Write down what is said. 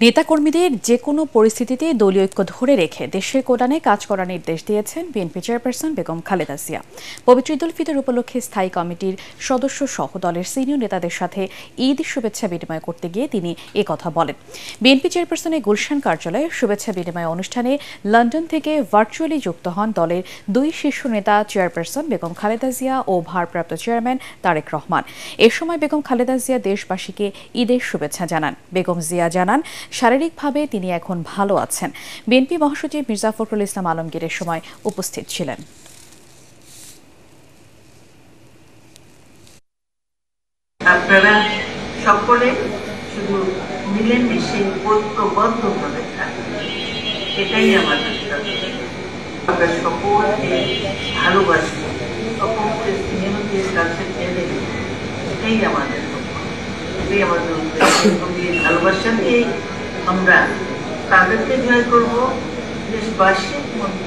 নেতাকর্মীদের যেকোনো পরিস্থিতিতে দলীয় ঐক্য ধরে রেখে দেশের কল্যাণে কাজ করার নির্দেশ দিয়েছেন বিএনপি চেয়ারপারসন বেগম খালেদা জিয়া। পবিত্র ঈদুল ফিতর উপলক্ষে স্থায়ী কমিটির সদস্য সহ দলের সিনিয়র নেতাদের সাথে ঈদ শুভেচ্ছা বিনিময় করতে গিয়ে তিনি একথা বলেন। বিএনপি চেয়ারপারসনের গুলশান কার্যালয়ে শুভেচ্ছা বিনিময় অনুষ্ঠানে লন্ডন থেকে ভার্চুয়ালি যুক্ত হন দলের দুই শীর্ষ নেতা চেয়ারপারসন বেগম খালেদা জিয়া ও ভারপ্রাপ্ত চেয়ারম্যান তারেক রহমান। এ সময় বেগম খালেদা জিয়া দেশবাসীকে ঈদের শুভেচ্ছা জানান। বেগম জিয়া জানান, শারীরিকভাবে তিনি এখন ভালো আছেন। বিএনপি মহাসচিব মির্জা ফখরুল ইসলাম আলমগীরের সময় উপস্থিত ছিলেন। আপনারা সকলে শুধু মিলেমিশে ঐক্যবদ্ধভাবে থাকবেন, এটাই আমাদের আমরা সকলকে ভালোবাসি, সকলকে স্নেহের কাছে টেনে দেব, এটাই আমাদের এটাই আমাদের ভালোবাসা দিয়ে আমরা তাদেরকে জয় করবো, দেশবাসীর মধ্যে